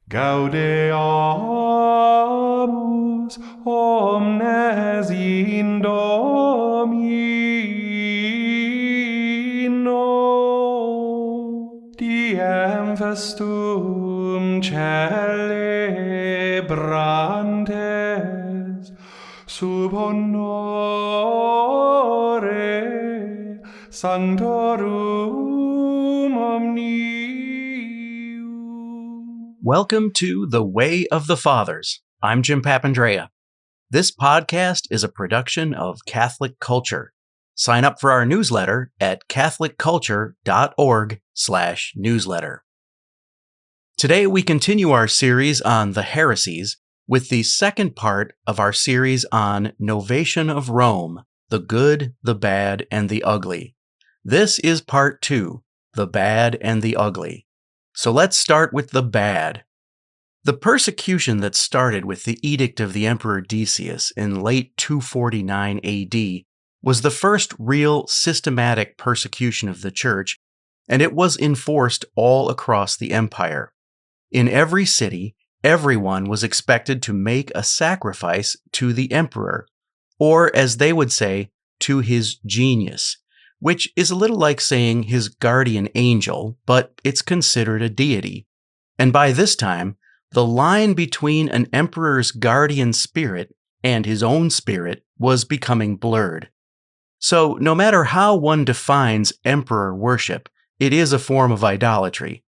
Gaudeamus omnes in Domino, diem festum celebrantes, sub honore sanctorum omnium. Welcome to The Way of the Fathers. I'm Jim Papandrea. This podcast is a production of Catholic Culture. Sign up for our newsletter at catholicculture.org/newsletter. Today we continue our series on the Heresies with the second part of our series on Novation of Rome, the good, the bad, and the ugly. This is part 2, the bad and the ugly. So let's start with the bad. The persecution that started with the edict of the Emperor Decius in late 249 AD was the first real systematic persecution of the Church, and it was enforced all across the empire. In every city, everyone was expected to make a sacrifice to the emperor, or as they would say, to his genius, which is a little like saying his guardian angel, but it's considered a deity. And by this time, the line between an emperor's guardian spirit and his own spirit was becoming blurred. So no matter how one defines emperor worship, it is a form of idolatry,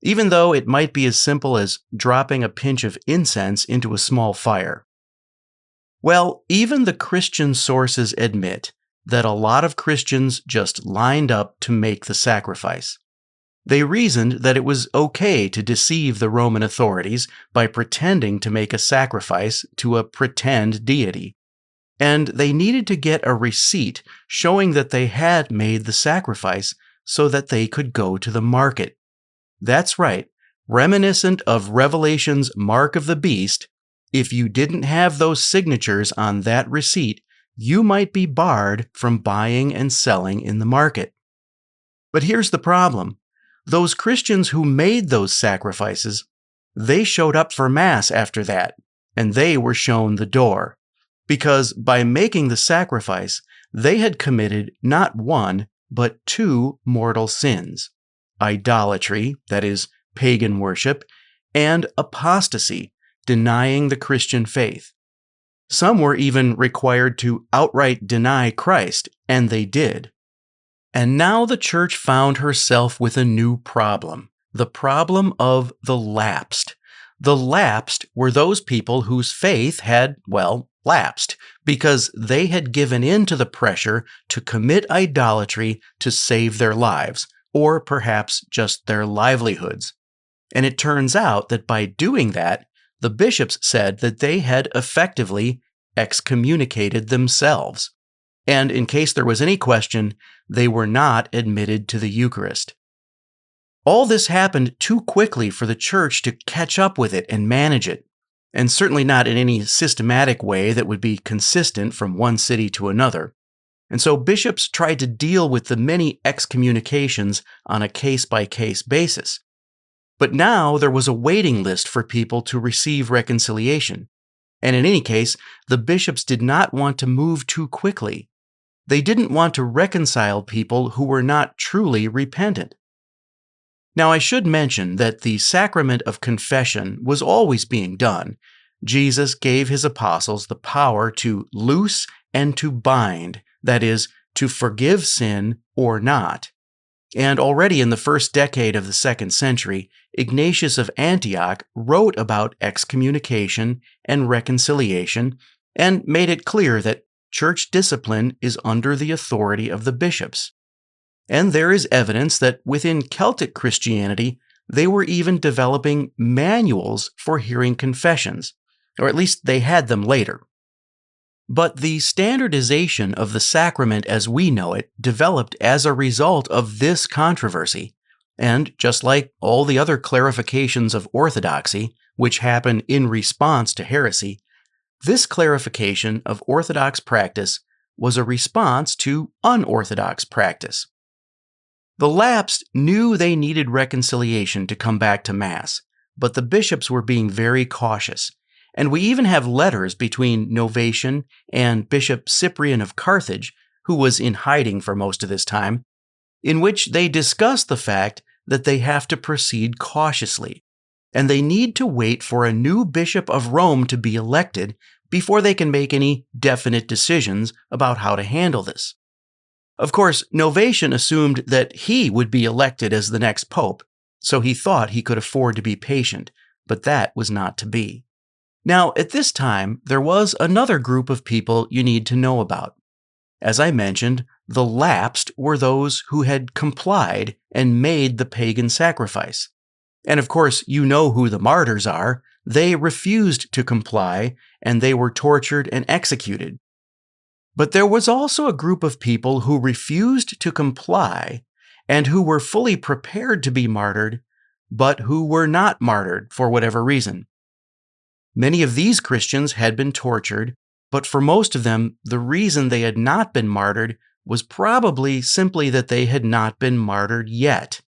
even though it might be as simple as dropping a pinch of incense into a small fire. Well, even the Christian sources admit that a lot of Christians just lined up to make the sacrifice. They reasoned that it was okay to deceive the Roman authorities by pretending to make a sacrifice to a pretend deity. And they needed to get a receipt showing that they had made the sacrifice so that they could go to the market. That's right, reminiscent of Revelation's Mark of the Beast, if you didn't have those signatures on that receipt, you might be barred from buying and selling in the market. But here's the problem. Those Christians who made those sacrifices, they showed up for Mass after that, and they were shown the door. Because by making the sacrifice, they had committed not one, but 2 mortal sins: idolatry, that is, pagan worship, and apostasy, denying the Christian faith. Some were even required to outright deny Christ, and they did. And now the Church found herself with a new problem, the problem of the lapsed. The lapsed were those people whose faith had, lapsed, because they had given in to the pressure to commit idolatry to save their lives, or perhaps just their livelihoods. And it turns out that by doing that, the bishops said that they had effectively excommunicated themselves. And in case there was any question, they were not admitted to the Eucharist. All this happened too quickly for the Church to catch up with it and manage it, and certainly not in any systematic way that would be consistent from one city to another. And so bishops tried to deal with the many excommunications on a case-by-case basis. But now there was a waiting list for people to receive reconciliation. And in any case, the bishops did not want to move too quickly. They didn't want to reconcile people who were not truly repentant. Now, I should mention that the sacrament of confession was always being done. Jesus gave his apostles the power to loose and to bind, that is, to forgive sin or not. And already in the first decade of the 2nd century, Ignatius of Antioch wrote about excommunication and reconciliation and made it clear that church discipline is under the authority of the bishops. And there is evidence that within Celtic Christianity, they were even developing manuals for hearing confessions, or at least they had them later. But the standardization of the sacrament as we know it developed as a result of this controversy, and just like all the other clarifications of orthodoxy, which happened in response to heresy, this clarification of orthodox practice was a response to unorthodox practice. The lapsed knew they needed reconciliation to come back to Mass, but the bishops were being very cautious. And we even have letters between Novation and Bishop Cyprian of Carthage, who was in hiding for most of this time, in which they discuss the fact that they have to proceed cautiously, and they need to wait for a new Bishop of Rome to be elected before they can make any definite decisions about how to handle this. Of course, Novation assumed that he would be elected as the next pope, so he thought he could afford to be patient, but that was not to be. Now, at this time, there was another group of people you need to know about. As I mentioned, the lapsed were those who had complied and made the pagan sacrifice. And of course, you know who the martyrs are. They refused to comply, and they were tortured and executed. But there was also a group of people who refused to comply and who were fully prepared to be martyred, but who were not martyred for whatever reason. Many of these Christians had been tortured, but for most of them, the reason they had not been martyred was probably simply that they had not been martyred yet.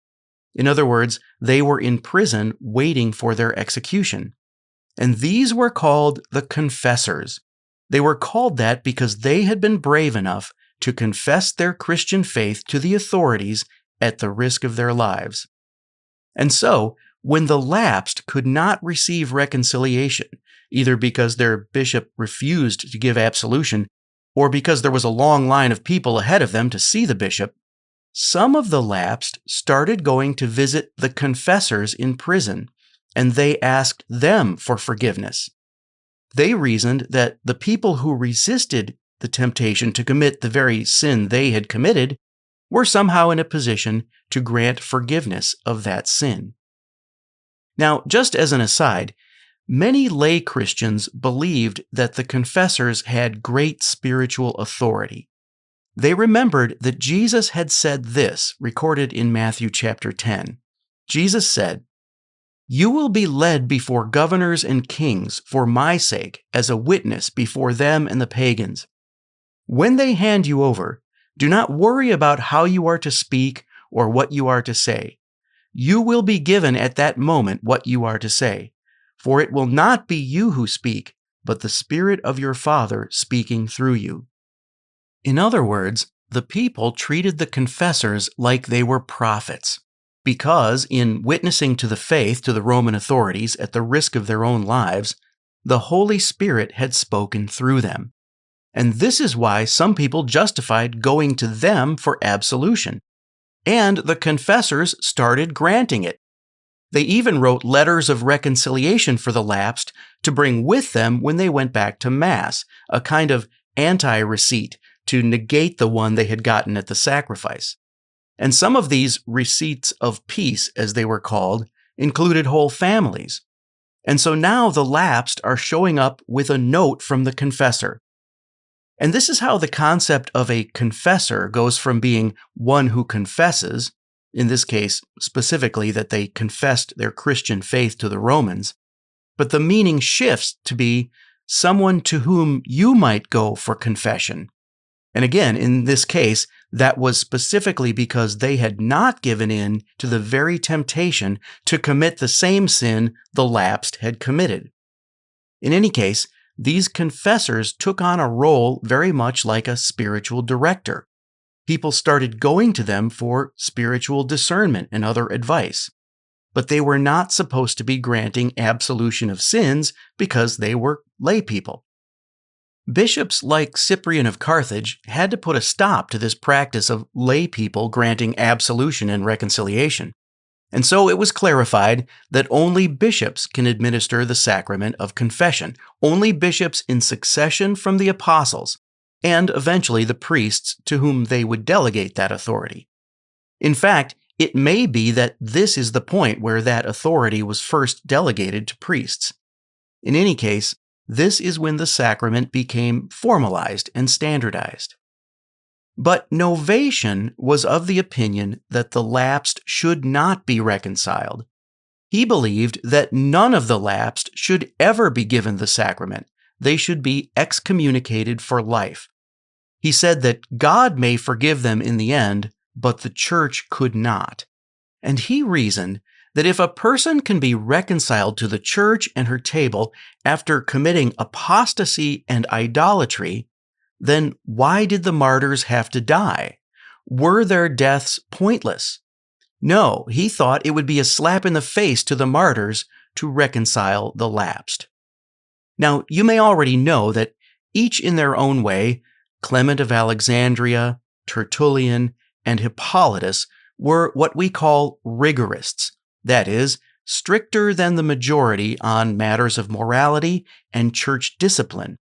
In other words, they were in prison waiting for their execution. And these were called the Confessors. They were called that because they had been brave enough to confess their Christian faith to the authorities at the risk of their lives. And so, when the lapsed could not receive reconciliation, either because their bishop refused to give absolution, or because there was a long line of people ahead of them to see the bishop, some of the lapsed started going to visit the confessors in prison, and they asked them for forgiveness. They reasoned that the people who resisted the temptation to commit the very sin they had committed were somehow in a position to grant forgiveness of that sin. Now, just as an aside, many lay Christians believed that the confessors had great spiritual authority. They remembered that Jesus had said this, recorded in Matthew chapter 10. Jesus said, "You will be led before governors and kings for my sake as a witness before them and the pagans. When they hand you over, do not worry about how you are to speak or what you are to say. You will be given at that moment what you are to say, for it will not be you who speak, but the Spirit of your Father speaking through you." In other words, the people treated the confessors like they were prophets, because in witnessing to the faith to the Roman authorities at the risk of their own lives, the Holy Spirit had spoken through them. And this is why some people justified going to them for absolution. And the confessors started granting it. They even wrote letters of reconciliation for the lapsed to bring with them when they went back to Mass, a kind of anti-receipt to negate the one they had gotten at the sacrifice. And some of these receipts of peace, as they were called, included whole families. And so now the lapsed are showing up with a note from the confessor. And this is how the concept of a confessor goes from being one who confesses, in this case specifically that they confessed their Christian faith to the Romans, but the meaning shifts to be someone to whom you might go for confession. And again, in this case, that was specifically because they had not given in to the very temptation to commit the same sin the lapsed had committed. In any case, these confessors took on a role very much like a spiritual director. People started going to them for spiritual discernment and other advice. But they were not supposed to be granting absolution of sins because they were lay people. Bishops like Cyprian of Carthage had to put a stop to this practice of lay people granting absolution and reconciliation. And so it was clarified that only bishops can administer the sacrament of confession, only bishops in succession from the apostles, and eventually the priests to whom they would delegate that authority. In fact, it may be that this is the point where that authority was first delegated to priests. In any case, this is when the sacrament became formalized and standardized. But Novation was of the opinion that the lapsed should not be reconciled. He believed that none of the lapsed should ever be given the sacrament. They should be excommunicated for life. He said that God may forgive them in the end, but the church could not. And he reasoned that if a person can be reconciled to the church and her table after committing apostasy and idolatry, then why did the martyrs have to die? Were their deaths pointless? No, he thought it would be a slap in the face to the martyrs to reconcile the lapsed. Now, you may already know that each in their own way, Clement of Alexandria, Tertullian, and Hippolytus were what we call rigorists, that is, stricter than the majority on matters of morality and church discipline.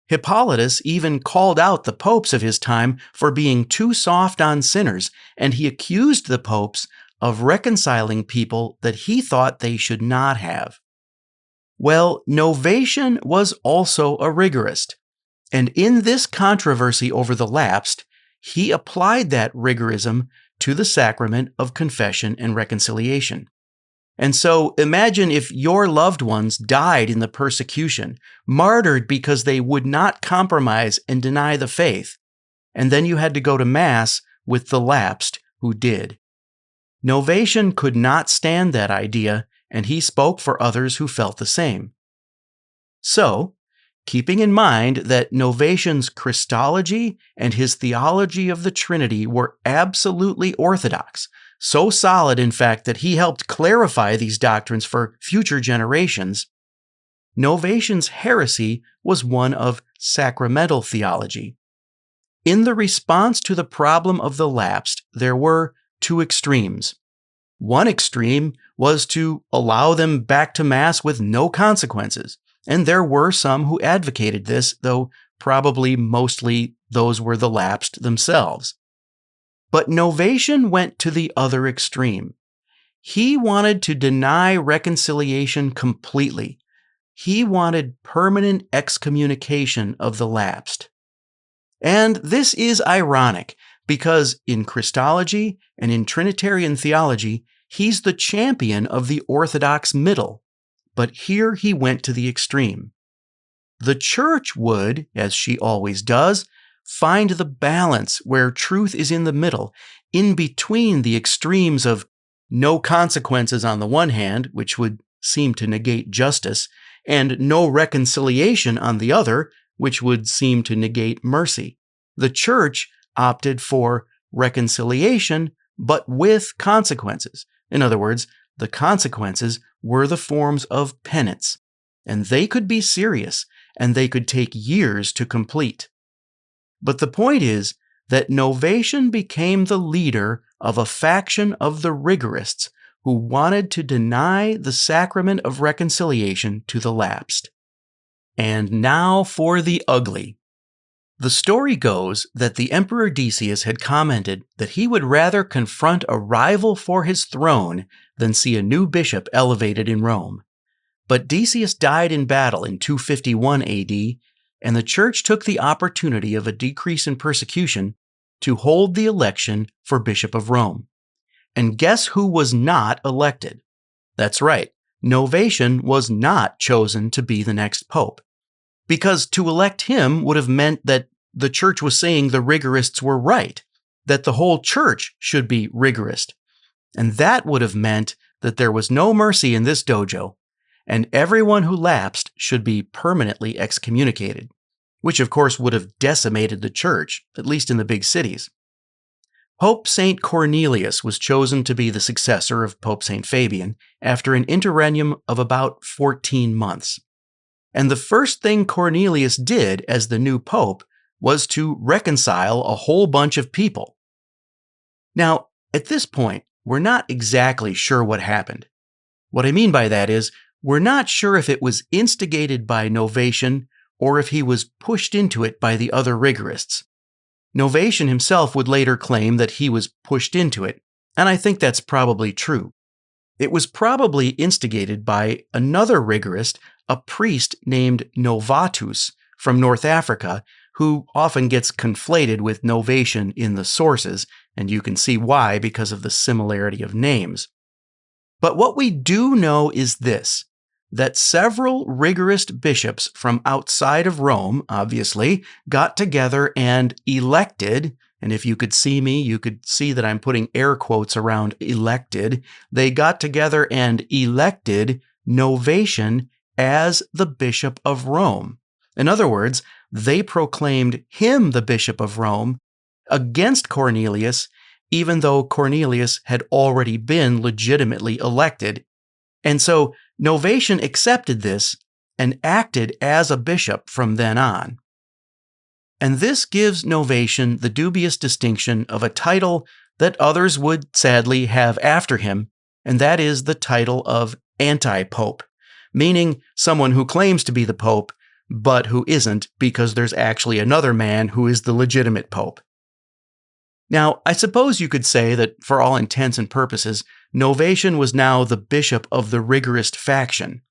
Hippolytus even called out the popes of his time for being too soft on sinners, and he accused the popes of reconciling people that he thought they should not have. Well, Novation was also a rigorist, and in this controversy over the lapsed, he applied that rigorism to the sacrament of confession and reconciliation. And so imagine if your loved ones died in the persecution, martyred because they would not compromise and deny the faith, and then you had to go to Mass with the lapsed who did. Novation could not stand that idea, and he spoke for others who felt the same. So, keeping in mind that Novation's Christology and his theology of the Trinity were absolutely orthodox, so solid, in fact, that he helped clarify these doctrines for future generations, Novation's heresy was one of sacramental theology. In the response to the problem of the lapsed, there were two extremes. One extreme was to allow them back to Mass with no consequences, and there were some who advocated this, though probably mostly those were the lapsed themselves. But Novation went to the other extreme. He wanted to deny reconciliation completely. He wanted permanent excommunication of the lapsed. And this is ironic, because in Christology and in Trinitarian theology, he's the champion of the orthodox middle. But here he went to the extreme. The Church would, as she always does, find the balance where truth is in the middle, in between the extremes of no consequences on the one hand, which would seem to negate justice, and no reconciliation on the other, which would seem to negate mercy. The Church opted for reconciliation, but with consequences. In other words, the consequences were the forms of penance, and they could be serious, and they could take years to complete. But the point is that Novation became the leader of a faction of the rigorists who wanted to deny the sacrament of reconciliation to the lapsed. And now for the ugly. The story goes that the Emperor Decius had commented that he would rather confront a rival for his throne than see a new bishop elevated in Rome. But Decius died in battle in 251 AD, and the Church took the opportunity of a decrease in persecution to hold the election for Bishop of Rome. And guess who was not elected? That's right, Novation was not chosen to be the next pope. Because to elect him would have meant that the Church was saying the rigorists were right, that the whole Church should be rigorist. And that would have meant that there was no mercy in this dojo, and everyone who lapsed should be permanently excommunicated, which of course would have decimated the Church, at least in the big cities. Pope St. Cornelius was chosen to be the successor of Pope St. Fabian after an interregnum of about 14 months. And the first thing Cornelius did as the new pope was to reconcile a whole bunch of people. Now, at this point, we're not exactly sure what happened. What I mean by that is, we're not sure if it was instigated by Novation or if he was pushed into it by the other rigorists. Novation himself would later claim that he was pushed into it, and I think that's probably true. It was probably instigated by another rigorist, a priest named Novatus from North Africa, who often gets conflated with Novation in the sources, and you can see why because of the similarity of names. But what we do know is this, that several rigorist bishops from outside of Rome, obviously, got together and elected and if you could see me, you could see that I'm putting air quotes around elected. They got together and elected Novation as the Bishop of Rome. In other words, they proclaimed him the Bishop of Rome against Cornelius, even though Cornelius had already been legitimately elected. And so Novation accepted this and acted as a bishop from then on. And this gives Novation the dubious distinction of a title that others would sadly have after him, and that is the title of anti-pope, meaning someone who claims to be the pope, but who isn't because there's actually another man who is the legitimate pope. Now, I suppose you could say that for all intents and purposes, Novation was now the bishop of the rigorist faction.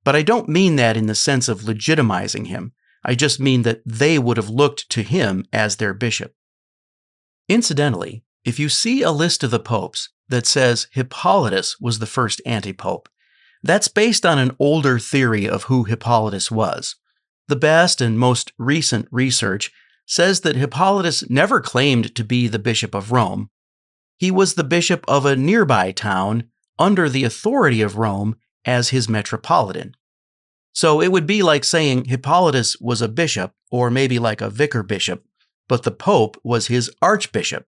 But I don't mean that in the sense of legitimizing him. I just mean that they would have looked to him as their bishop. Incidentally, if you see a list of the popes that says Hippolytus was the first anti-pope, that's based on an older theory of who Hippolytus was. The best and most recent research says that Hippolytus never claimed to be the Bishop of Rome. He was the bishop of a nearby town under the authority of Rome as his metropolitan. So it would be like saying Hippolytus was a bishop, or maybe like a vicar bishop, but the pope was his archbishop.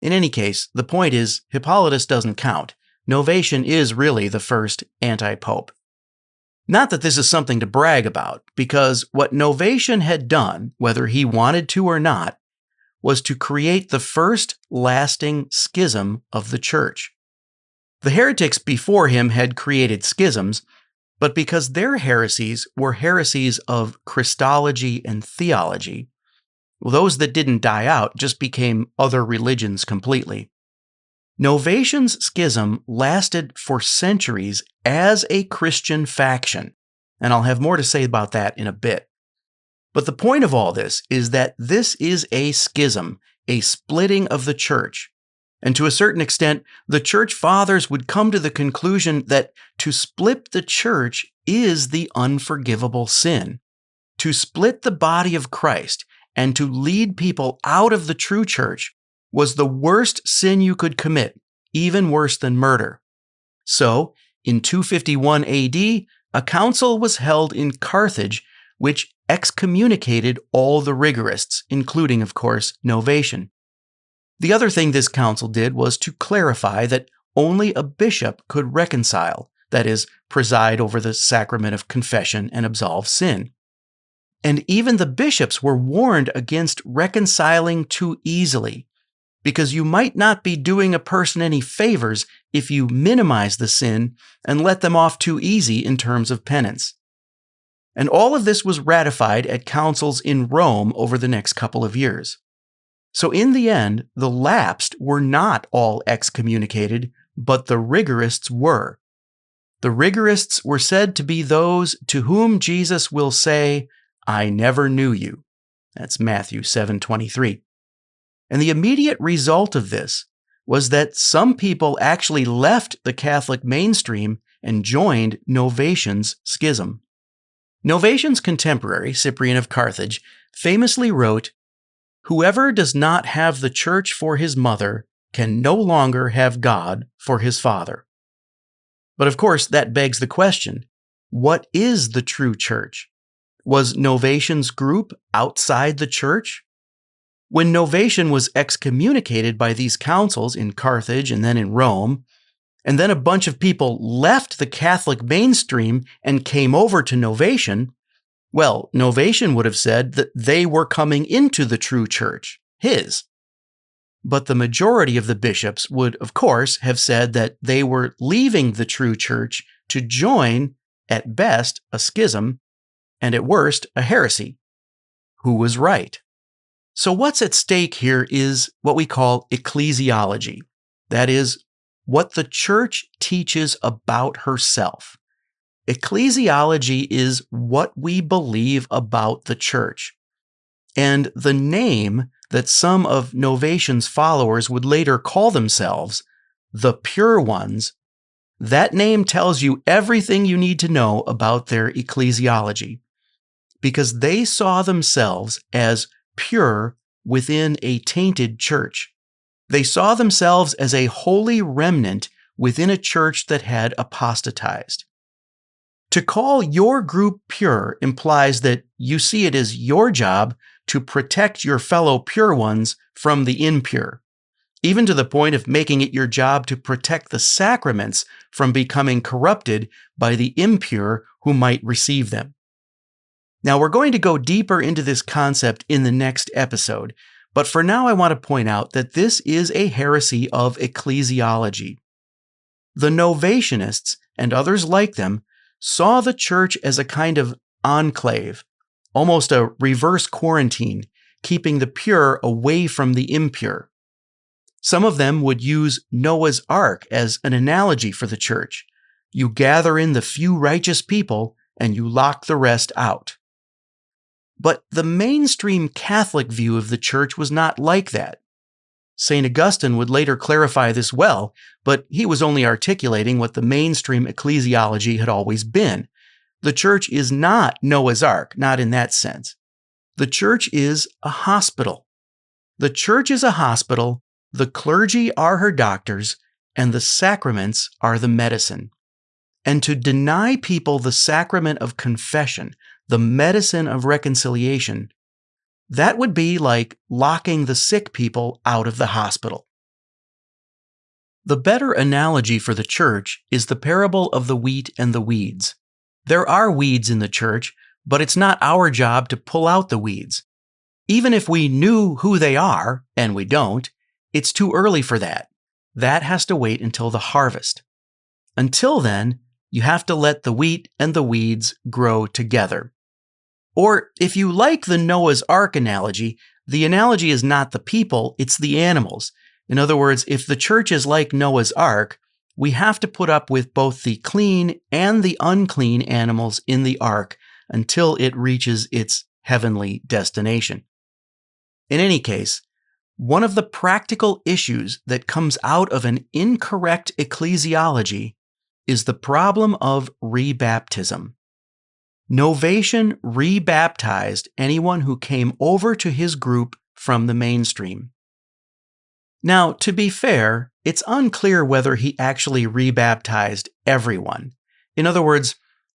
In any case, the point is Hippolytus doesn't count. Novation is really the first anti-pope. Not that this is something to brag about, because what Novation had done, whether he wanted to or not, was to create the first lasting schism of the church. The heretics before him had created schisms, but because their heresies were heresies of Christology and theology, those that didn't die out just became other religions completely. Novation's schism lasted for centuries as a Christian faction, and I'll have more to say about that in a bit. But the point of all this is that this is a schism, a splitting of the church. And to a certain extent, the church fathers would come to the conclusion that to split the church is the unforgivable sin. To split the body of Christ and to lead people out of the true church was the worst sin you could commit, even worse than murder. So, in 251 AD, a council was held in Carthage which excommunicated all the rigorists, including, of course, Novation. The other thing this council did was to clarify that only a bishop could reconcile, that is, preside over the sacrament of confession and absolve sin. And even the bishops were warned against reconciling too easily, because you might not be doing a person any favors if you minimize the sin and let them off too easy in terms of penance. And all of this was ratified at councils in Rome over the next couple of years. So in the end, the lapsed were not all excommunicated, but the rigorists were. The rigorists were said to be those to whom Jesus will say, "I never knew you." That's Matthew 7:23. And the immediate result of this was that some people actually left the Catholic mainstream and joined Novation's schism. Novation's contemporary, Cyprian of Carthage, famously wrote, "Whoever does not have the church for his mother can no longer have God for his father." But of course, that begs the question, what is the true church? Was Novation's group outside the church? When Novation was excommunicated by these councils in Carthage and then in Rome, and then a bunch of people left the Catholic mainstream and came over to Novation, well, Novation would have said that they were coming into the true church, his. But the majority of the bishops would, of course, have said that they were leaving the true church to join, at best, a schism, and at worst, a heresy. Who was right? So what's at stake here is what we call ecclesiology. That is, what the church teaches about herself. Ecclesiology is what we believe about the church. And the name that some of Novation's followers would later call themselves, the Pure Ones, that name tells you everything you need to know about their ecclesiology, because they saw themselves as pure within a tainted church. They saw themselves as a holy remnant within a church that had apostatized. To call your group pure implies that you see it as your job to protect your fellow pure ones from the impure, even to the point of making it your job to protect the sacraments from becoming corrupted by the impure who might receive them. Now, we're going to go deeper into this concept in the next episode, but for now I want to point out that this is a heresy of ecclesiology. The Novatianists, and others like them, saw the church as a kind of enclave, almost a reverse quarantine, keeping the pure away from the impure. Some of them would use Noah's Ark as an analogy for the church. You gather in the few righteous people and you lock the rest out. But the mainstream Catholic view of the church was not like that. St. Augustine would later clarify this well, but he was only articulating what the mainstream ecclesiology had always been. The church is not Noah's Ark, not in that sense. The church is a hospital. The church is a hospital, the clergy are her doctors, and the sacraments are the medicine. And to deny people the sacrament of confession, the medicine of reconciliation, that would be like locking the sick people out of the hospital. The better analogy for the church is the parable of the wheat and the weeds. There are weeds in the church, but it's not our job to pull out the weeds. Even if we knew who they are, and we don't, it's too early for that. That has to wait until the harvest. Until then, you have to let the wheat and the weeds grow together. Or if you like the Noah's Ark analogy, the analogy is not the people, it's the animals. In other words, if the church is like Noah's Ark, we have to put up with both the clean and the unclean animals in the ark until it reaches its heavenly destination. In any case, one of the practical issues that comes out of an incorrect ecclesiology is the problem of rebaptism. Novation rebaptized anyone who came over to his group from the mainstream. Now, to be fair, it's unclear whether he actually rebaptized everyone. In other words,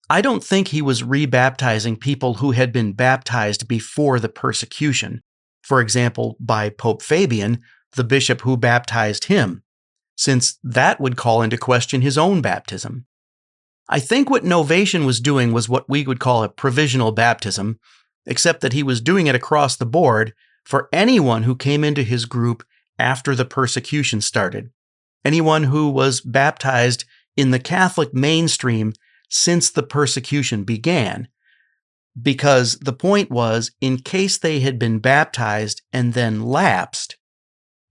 I don't think he was rebaptizing people who had been baptized before the persecution, for example, by Pope Fabian, the bishop who baptized him, since that would call into question his own baptism. I think what Novation was doing was what we would call a provisional baptism, except that he was doing it across the board for anyone who came into his group after the persecution started, anyone who was baptized in the Catholic mainstream since the persecution began, because the point was, in case they had been baptized and then lapsed,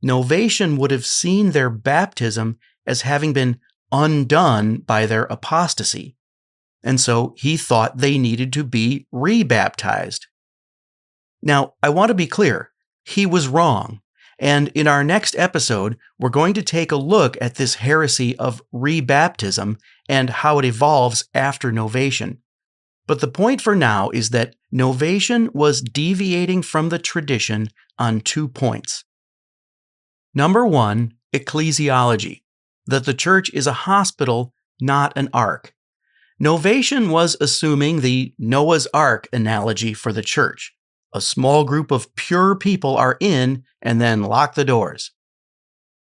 Novation would have seen their baptism as having been undone by their apostasy, and so he thought they needed to be rebaptized. Now, I want to be clear, he was wrong, and in our next episode, we're going to take a look at this heresy of rebaptism and how it evolves after Novation. But the point for now is that Novation was deviating from the tradition on 2 points. Number 1, ecclesiology, that the church is a hospital, not an ark. Novation was assuming the Noah's Ark analogy for the church. A small group of pure people are in and then lock the doors.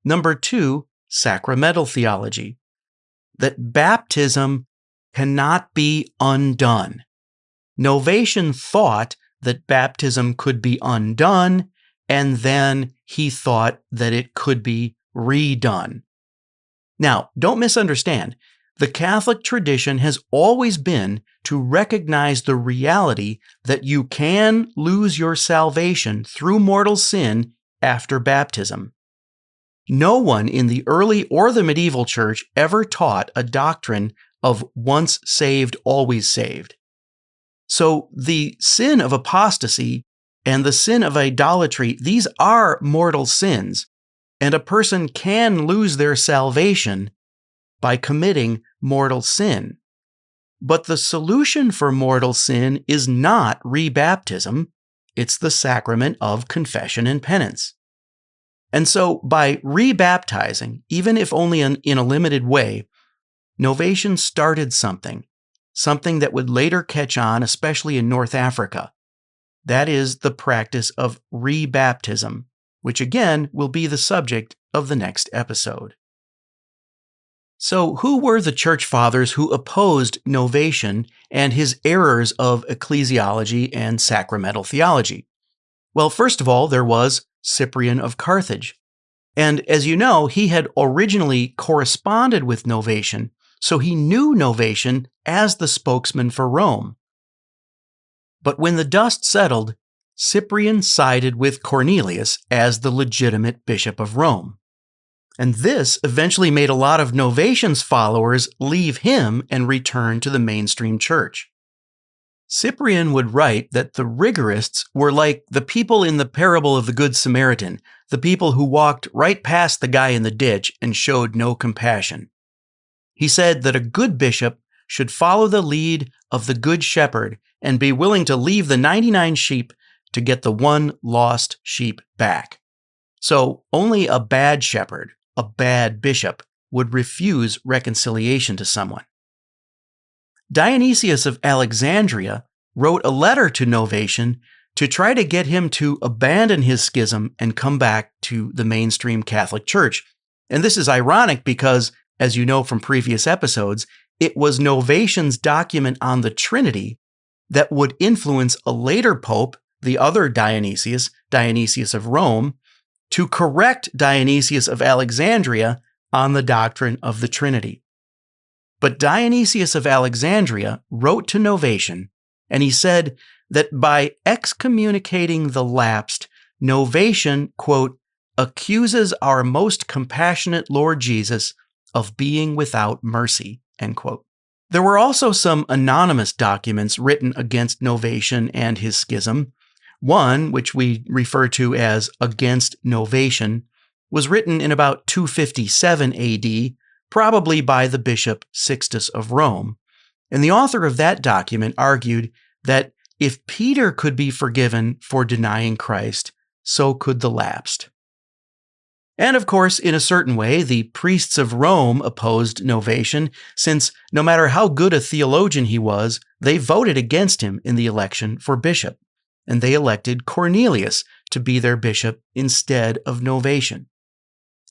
Number 2, sacramental theology, that baptism cannot be undone. Novation thought that baptism could be undone, and then he thought that it could be redone. Now, don't misunderstand. The Catholic tradition has always been to recognize the reality that you can lose your salvation through mortal sin after baptism. No one in the early or the medieval church ever taught a doctrine of once saved, always saved. So the sin of apostasy and the sin of idolatry, these are mortal sins, and a person can lose their salvation by committing mortal sin. But the solution for mortal sin is not rebaptism, It's the sacrament of confession and penance. And so, by rebaptizing, even if only in a limited way, Novation started something that would later catch on, especially in North Africa. That is the practice of rebaptism, which again will be the subject of the next episode. So, who were the church fathers who opposed Novation and his errors of ecclesiology and sacramental theology? Well, first of all, there was Cyprian of Carthage. And as you know, he had originally corresponded with Novation, so he knew Novation as the spokesman for Rome. But when the dust settled, Cyprian sided with Cornelius as the legitimate bishop of Rome. And this eventually made a lot of Novation's followers leave him and return to the mainstream church. Cyprian would write that the rigorists were like the people in the parable of the Good Samaritan, the people who walked right past the guy in the ditch and showed no compassion. He said that a good bishop should follow the lead of the good shepherd and be willing to leave the 99 sheep to get the one lost sheep back. So only a bad shepherd, a bad bishop, would refuse reconciliation to someone. Dionysius of Alexandria wrote a letter to Novation to try to get him to abandon his schism and come back to the mainstream Catholic Church. And this is ironic because, as you know from previous episodes, it was Novation's document on the Trinity that would influence a later pope, the other Dionysius, Dionysius of Rome, to correct Dionysius of Alexandria on the doctrine of the Trinity. But Dionysius of Alexandria wrote to Novation, and he said that by excommunicating the lapsed, Novation, quote, accuses our most compassionate Lord Jesus of being without mercy, end quote. There were also some anonymous documents written against Novation and his schism. One, which we refer to as Against Novation, was written in about 257 AD, probably by the Bishop Sixtus of Rome. And the author of that document argued that if Peter could be forgiven for denying Christ, so could the lapsed. And of course, in a certain way, the priests of Rome opposed Novation, since no matter how good a theologian he was, they voted against him in the election for bishop, and they elected Cornelius to be their bishop instead of Novation.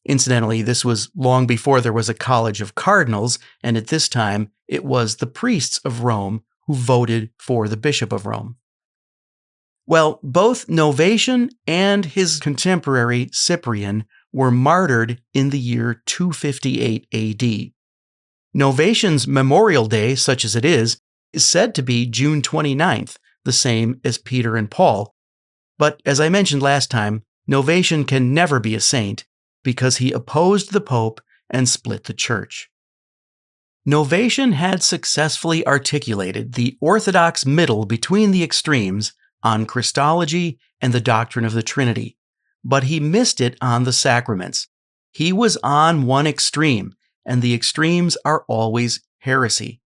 Incidentally, this was long before there was a college of cardinals, and at this time, it was the priests of Rome who voted for the bishop of Rome. Well, both Novation and his contemporary Cyprian were martyred in the year 258 AD. Novation's Memorial Day, such as it is said to be June 29th, the same as Peter and Paul. But as I mentioned last time, Novation can never be a saint because he opposed the Pope and split the church. Novation had successfully articulated the orthodox middle between the extremes on Christology and the doctrine of the Trinity, but he missed it on the sacraments. He was on one extreme, and the extremes are always heresy.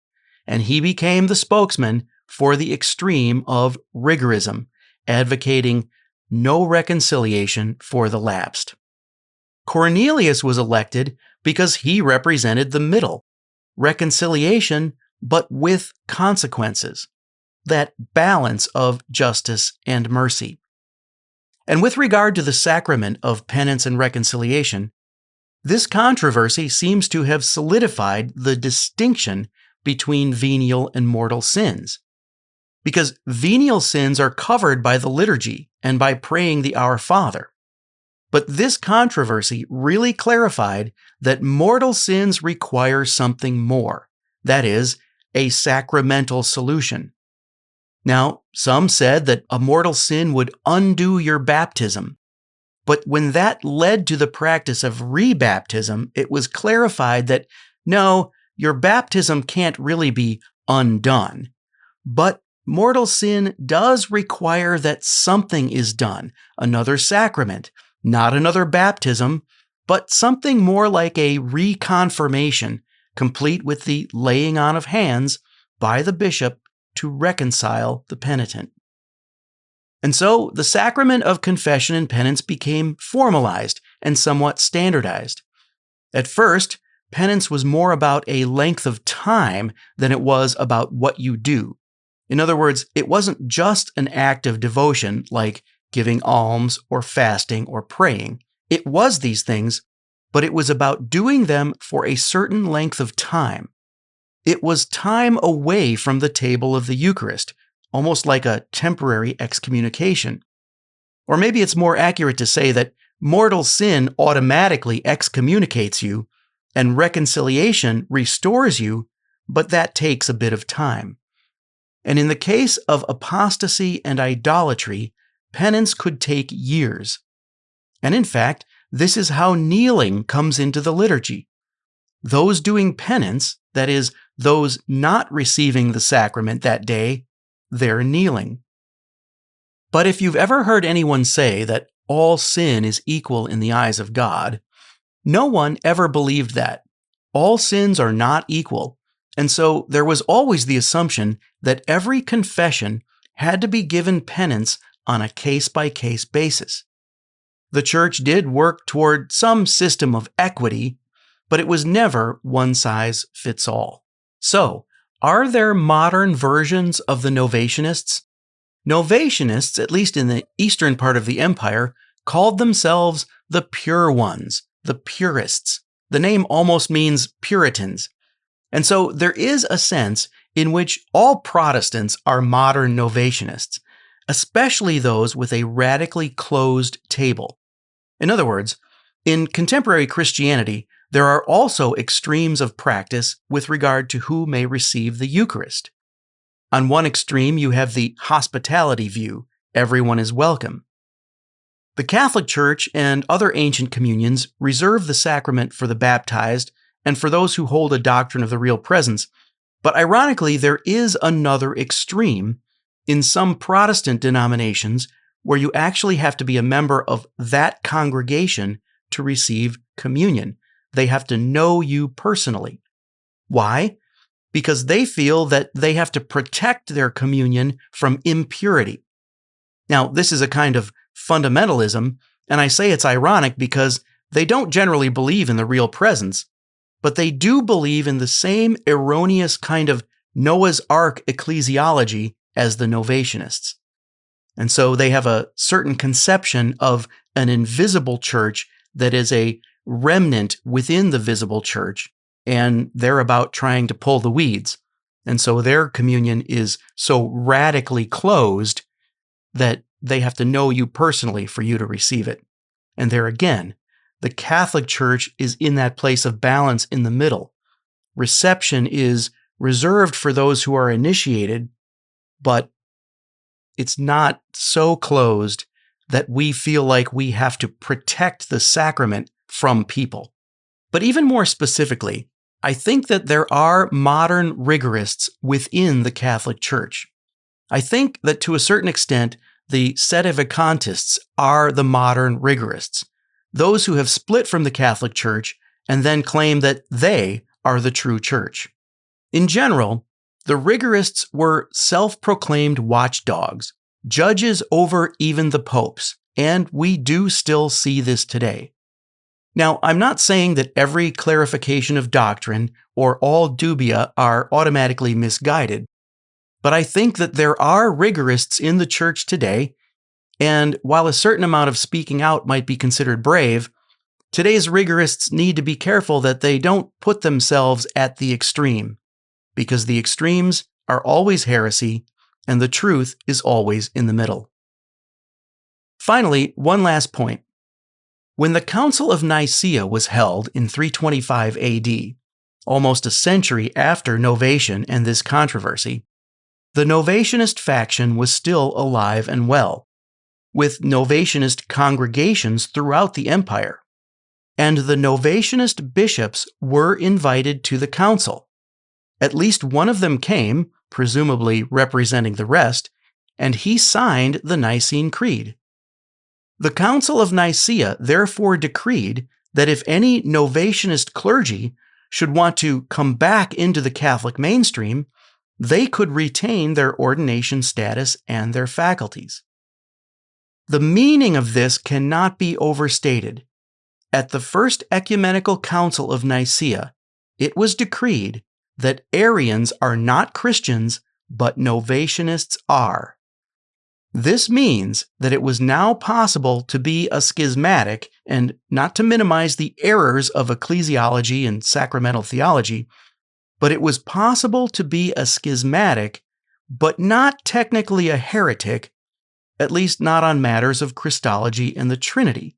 And he became the spokesman for the extreme of rigorism, advocating no reconciliation for the lapsed. Cornelius was elected because he represented the middle, reconciliation, but with consequences, that balance of justice and mercy. And with regard to the sacrament of penance and reconciliation, this controversy seems to have solidified the distinction between venial and mortal sins, because venial sins are covered by the liturgy and by praying the Our Father. But this controversy really clarified that mortal sins require something more, that is, a sacramental solution. Now, some said that a mortal sin would undo your baptism, but when that led to the practice of rebaptism, it was clarified that no, your baptism can't really be undone, but mortal sin does require that something is done, another sacrament, not another baptism, but something more like a reconfirmation, complete with the laying on of hands by the bishop to reconcile the penitent. And so the sacrament of confession and penance became formalized and somewhat standardized. At first, penance was more about a length of time than it was about what you do. In other words, it wasn't just an act of devotion like giving alms or fasting or praying. It was these things, but it was about doing them for a certain length of time. It was time away from the table of the Eucharist, almost like a temporary excommunication. Or maybe it's more accurate to say that mortal sin automatically excommunicates you, and reconciliation restores you, but that takes a bit of time. And in the case of apostasy and idolatry, penance could take years. And in fact, this is how kneeling comes into the liturgy. Those doing penance, that is, those not receiving the sacrament that day, they're kneeling. But if you've ever heard anyone say that all sin is equal in the eyes of God, no one ever believed that. All sins are not equal, and so there was always the assumption that every confession had to be given penance on a case-by-case basis. The Church did work toward some system of equity, but it was never one size fits all. So, are there modern versions of the Novatianists? Novatianists, at least in the eastern part of the empire, called themselves the Pure Ones, the Purists. The name almost means Puritans. And so there is a sense in which all Protestants are modern Novatianists, especially those with a radically closed table. In other words, in contemporary Christianity, there are also extremes of practice with regard to who may receive the Eucharist. On one extreme, you have the hospitality view. Everyone is welcome. The Catholic Church and other ancient communions reserve the sacrament for the baptized and for those who hold a doctrine of the real presence. But ironically, there is another extreme in some Protestant denominations where you actually have to be a member of that congregation to receive communion. They have to know you personally. Why? Because they feel that they have to protect their communion from impurity. Now, this is a kind of fundamentalism, and I say it's ironic because they don't generally believe in the real presence, but they do believe in the same erroneous kind of Noah's Ark ecclesiology as the Novatianists. And so they have a certain conception of an invisible church that is a remnant within the visible church, and they're about trying to pull the weeds. And so their communion is so radically closed that they have to know you personally for you to receive it. And there again, the Catholic Church is in that place of balance in the middle. Reception is reserved for those who are initiated, but it's not so closed that we feel like we have to protect the sacrament from people. But even more specifically, I think that there are modern rigorists within the Catholic Church. I think that to a certain extent, the sedevacantists are the modern rigorists, those who have split from the Catholic Church and then claim that they are the true church. In general, the rigorists were self-proclaimed watchdogs, judges over even the popes, and we do still see this today. Now, I'm not saying that every clarification of doctrine or all dubia are automatically misguided, but I think that there are rigorists in the church today, and while a certain amount of speaking out might be considered brave, today's rigorists need to be careful that they don't put themselves at the extreme, because the extremes are always heresy, and the truth is always in the middle. Finally, one last point. When the Council of Nicaea was held in 325 AD, almost a century after Novation and this controversy, the Novationist faction was still alive and well, with Novationist congregations throughout the empire, and the Novationist bishops were invited to the council. At least one of them came, presumably representing the rest, and he signed the Nicene Creed. The Council of Nicaea therefore decreed that if any Novationist clergy should want to come back into the Catholic mainstream, they could retain their ordination status and their faculties. The meaning of this cannot be overstated. At the First Ecumenical Council of Nicaea, it was decreed that Arians are not Christians, but Novatianists are. This means that it was now possible to be a schismatic, and not to minimize the errors of ecclesiology and sacramental theology, but it was possible to be a schismatic, but not technically a heretic, at least not on matters of Christology and the Trinity,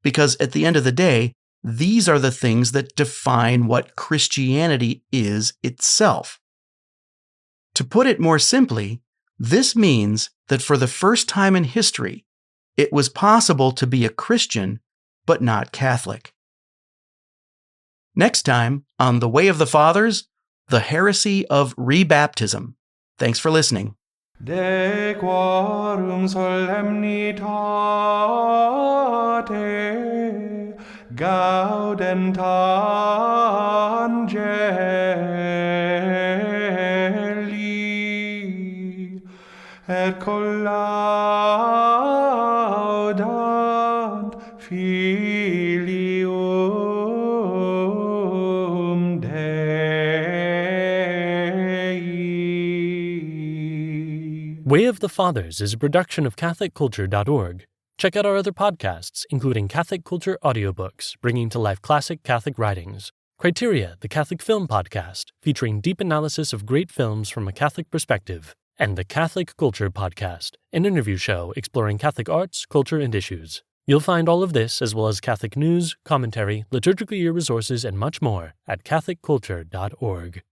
because at the end of the day, these are the things that define what Christianity is itself. To put it more simply, this means that for the first time in history, it was possible to be a Christian, but not Catholic. Next time, on The Way of the Fathers, the heresy of rebaptism. Thanks for listening. De quorum solemnitate gaudent angeli et collaudant filium Dei. Way of the Fathers is a production of CatholicCulture.org. Check out our other podcasts, including Catholic Culture audiobooks, bringing to life classic Catholic writings, Criteria, the Catholic Film Podcast, featuring deep analysis of great films from a Catholic perspective, and the Catholic Culture Podcast, an interview show exploring Catholic arts, culture, and issues. You'll find all of this, as well as Catholic news, commentary, liturgical year resources, and much more at CatholicCulture.org.